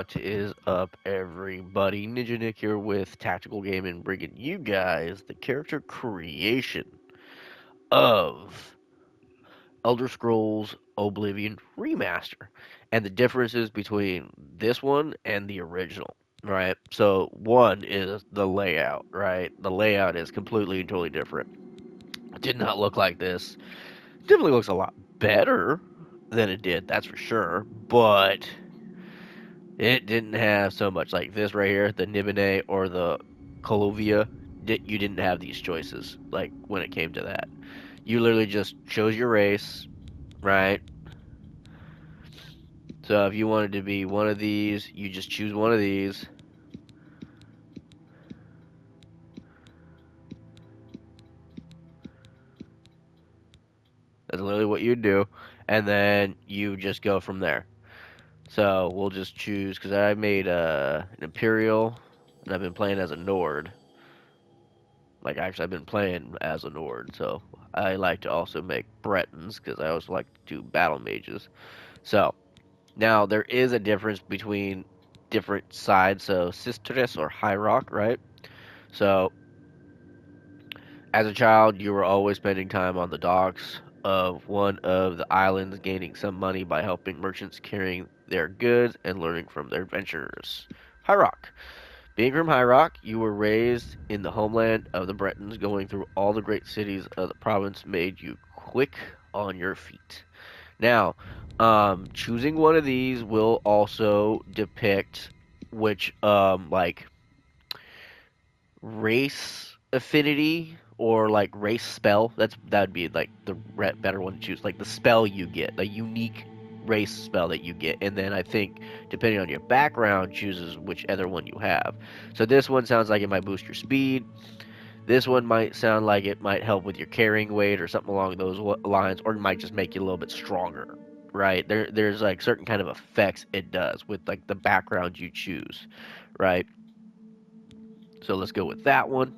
What is up, everybody? Ninja Nick here with Tactical Gaming, bringing you guys the character creation of Elder Scrolls Oblivion Remaster and the differences between this one and the original, right? So, one is the layout, right? The layout is completely and totally different. It did not look like this. It definitely looks a lot better than it did, that's for sure, but it didn't have so much like this right here, the Nibene or the Colovia. You didn't have these choices, like when it came to that. You literally just chose your race, right? So if you wanted to be one of these, you just choose one of these. That's literally what you do, and then you just go from there. So we'll just choose because I made an Imperial, and I've been playing as a Nord. Like actually, I've been playing as a Nord, so I like to also make Bretons because I also like to do battle mages. So now there is a difference between different sides. So Sistris or High Rock, right? So as a child, you were always spending time on the docks of one of the islands, gaining some money by helping merchants carrying their goods and learning from their adventures. High Rock. Being from High Rock, you were raised in the homeland of the Bretons. Going through all the great cities of the province made you quick on your feet. Now, choosing one of these will also depict which, like, race affinity or like race spell. That'd be like the better one to choose. Like the spell you get, the unique race spell that you get, and then I think depending on your background chooses which other one you have. So this one sounds like it might boost your speed. This one might sound like it might help with your carrying weight or something along those lines, or it might just make you a little bit stronger. Right there's like certain kind of effects it does with like the background you choose, right? So let's go with that one.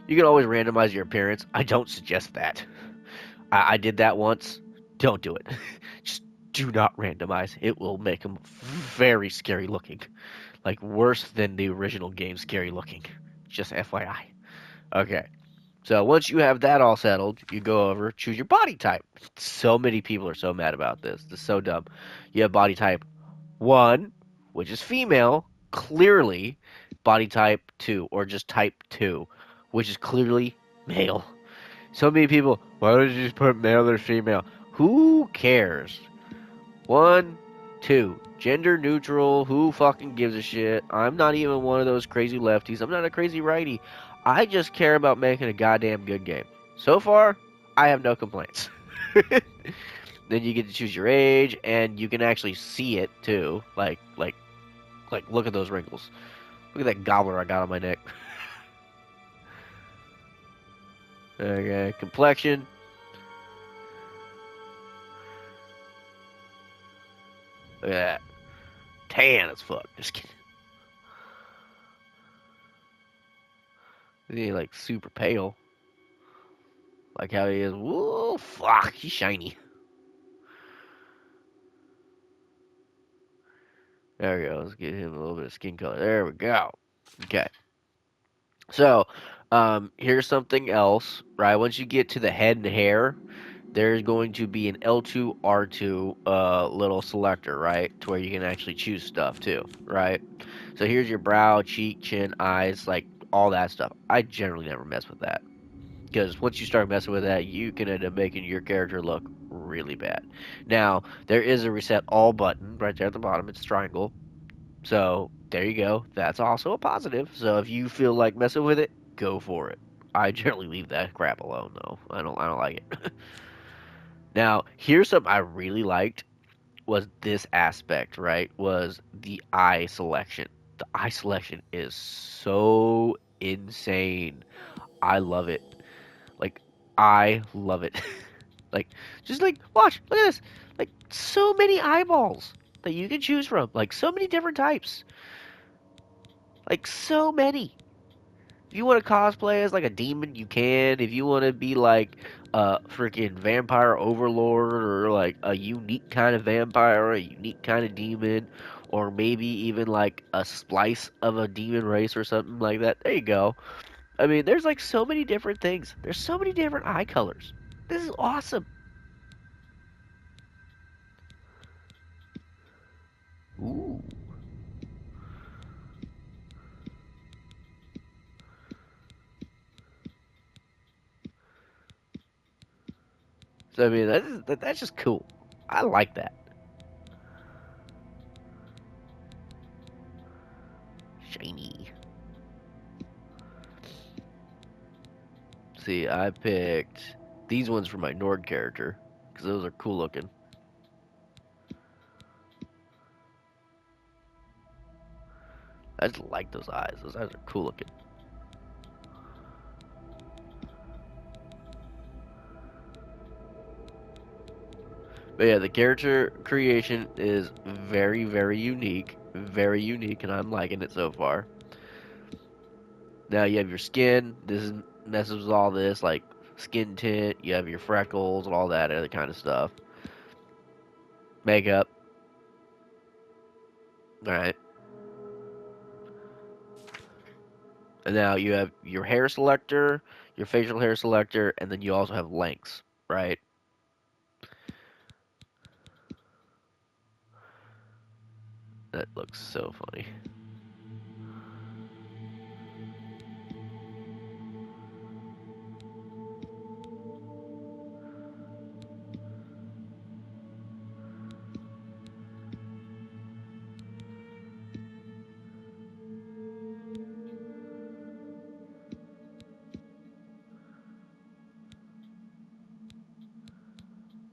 You can always randomize your appearance. I don't suggest that. I did that once. Don't do it. Just do not randomize. It will make them very scary looking. Like worse than the original game scary looking. Just FYI. Okay. So once you have that all settled, you go over, choose your body type. So many people are so mad about this. This is so dumb. You have body type 1, which is female, clearly body type 2, or just type 2, which is clearly male. So many people, why don't you just put male or female? Who cares? 1, 2, gender neutral. Who fucking gives a shit? I'm not even one of those crazy lefties. I'm not a crazy righty. I just care about making a goddamn good game. So far, I have no complaints. Then you get to choose your age, and you can actually see it too. Like, look at those wrinkles. Look at that gobbler I got on my neck. Okay, complexion. Look at that. Tan as fuck. Just kidding. He ain't like super pale. Like how he is. Whoa, fuck. He's shiny. There we go. Let's get him a little bit of skin color. There we go. Okay. So, here's something else, right? Once you get to the head and hair, there's going to be an L2, R2 little selector, right? To where you can actually choose stuff too, right? So here's your brow, cheek, chin, eyes, like all that stuff. I generally never mess with that. Because once you start messing with that, you can end up making your character look really bad. Now, there is a reset all button right there at the bottom. It's triangle. So there you go. That's also a positive. So if you feel like messing with it, go for it. I generally leave that crap alone though. I don't like it. Now, here's something I really liked was this aspect, right? Was the eye selection. The eye selection is so insane. I love it. Like I love it. Like just like watch, look at this. Like so many eyeballs that you can choose from. Like so many different types. Like so many. If you want to cosplay as like a demon, you can. If you want to be like a freaking vampire overlord or like a unique kind of vampire or a unique kind of demon or maybe even like a splice of a demon race or something like that. There you go. I mean, there's like so many different things. There's so many different eye colors. This is awesome. Ooh. So I mean, that's just cool. I like that. Shiny. See, I picked these ones for my Nord character because those are cool looking. I just like those eyes. Those eyes are cool looking. But yeah, the character creation is very, very unique. Very unique, and I'm liking it so far. Now you have your skin. This is messes with all this, like skin tint. You have your freckles and all that other kind of stuff. Makeup. All right. And now you have your hair selector, your facial hair selector, and then you also have lengths, right? That looks so funny.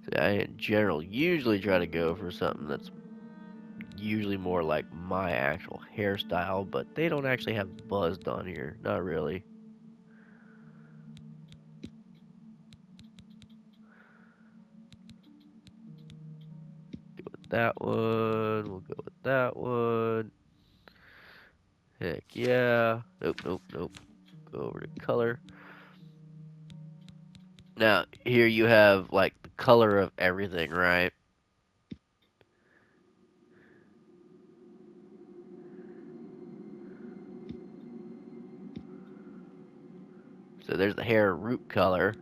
See, I, in general, usually try to go for something that's usually more like my actual hairstyle, but they don't actually have buzzed on here. Not really. Go with that one. We'll go with that one. Heck yeah. Nope, nope, nope. Go over to color. Now, here you have like the color of everything, right? So there's the hair root color.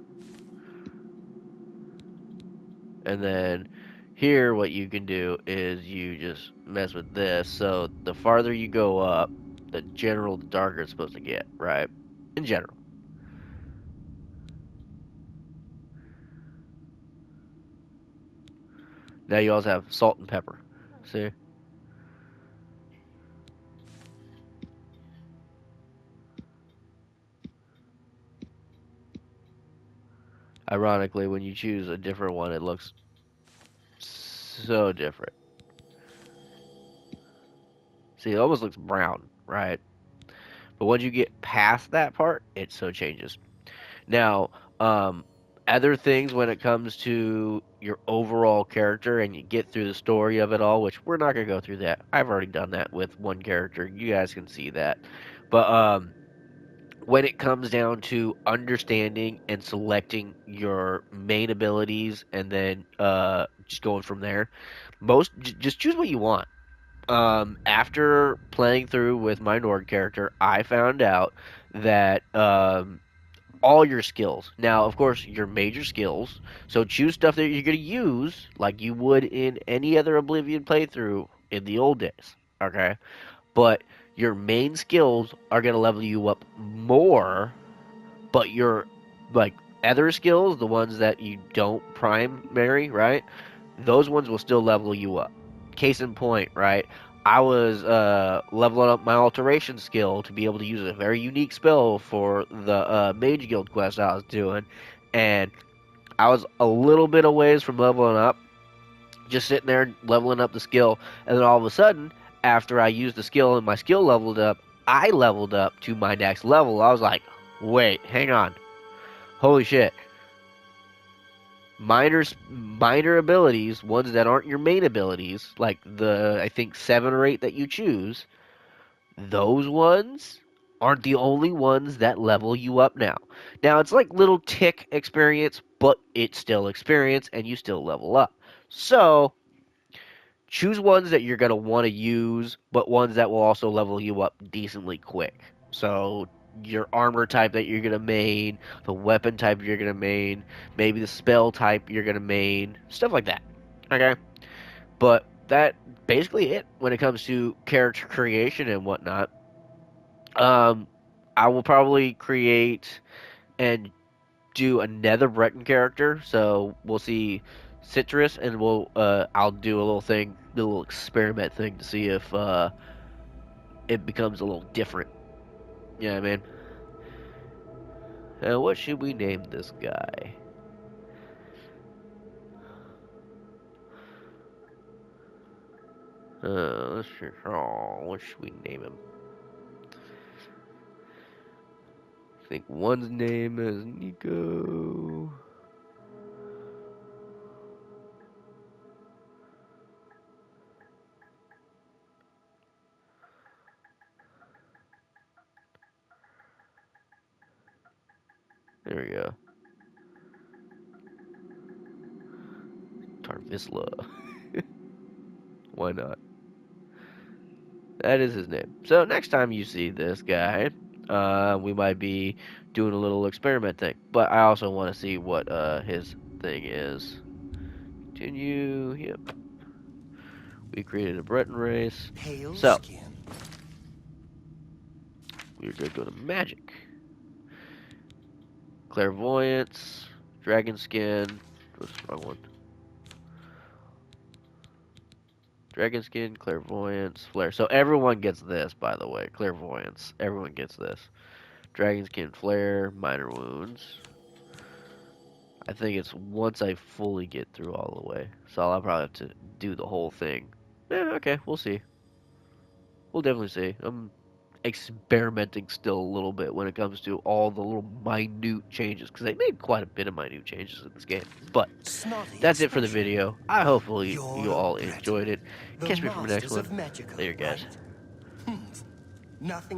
And then here, what you can do is you just mess with this. So the farther you go up, the darker it's supposed to get, right? In general. Now you also have salt and pepper. See? Ironically, when you choose a different one, it looks so different. See, it almost looks brown, right? But once you get past that part, it so changes. Now, um, other things when it comes to your overall character and you get through the story of it all, which we're not gonna go through that. I've already done that with one character. You guys can see that. But when it comes down to understanding and selecting your main abilities and then just going from there, just choose what you want. After playing through with my Nord character, I found out that all your skills. Now, of course, your major skills. So choose stuff that you're going to use like you would in any other Oblivion playthrough in the old days. Okay? But your main skills are going to level you up more, but your like other skills, the ones that you don't primary, right? Those ones will still level you up. Case in point, right? I was leveling up my alteration skill to be able to use a very unique spell for the Mage Guild quest I was doing, and I was a little bit away from leveling up, just sitting there leveling up the skill, and then all of a sudden, after I used the skill and my skill leveled up, I leveled up to my next level. I was like, wait, hang on, holy shit! Minor abilities, ones that aren't your main abilities, like the I think 7 or 8 that you choose, those ones aren't the only ones that level you up now. Now it's like little tick experience, but it's still experience and you still level up. So choose ones that you're gonna want to use, but ones that will also level you up decently quick. So your armor type that you're gonna main, the weapon type you're gonna main, maybe the spell type you're gonna main, stuff like that. Okay, but that basically it when it comes to character creation and whatnot. Um, I will probably create and do another Breton character. So we'll see Citrus, and I'll do a little thing, a little experiment thing to see if it becomes a little different. Yeah, I mean, what should we name this guy? Let's see. Oh, what should we name him? I think one's name is Nico. There we go. Tarvisla. Why not? That is his name. So next time you see this guy, we might be doing a little experiment thing. But I also want to see what his thing is. Continue. Yep. We created a Breton race. Pale So skin. we're gonna go to magic, clairvoyance, dragon skin. What's the wrong one? Dragon skin, clairvoyance, flare. So everyone gets this, by the way. Clairvoyance. Everyone gets this. Dragon skin, flare, minor wounds. I think it's once I fully get through all the way. So I'll probably have to do the whole thing. Yeah, okay, we'll see. We'll definitely see. I'm experimenting still a little bit when it comes to all the little minute changes, because they made quite a bit of minute changes in this game. But Snotty that's it for the expression. video. I hopefully You're you a all Breton. enjoyed it. The Catch me for the next masters one. of Magica, Later, guys. right? Nothing.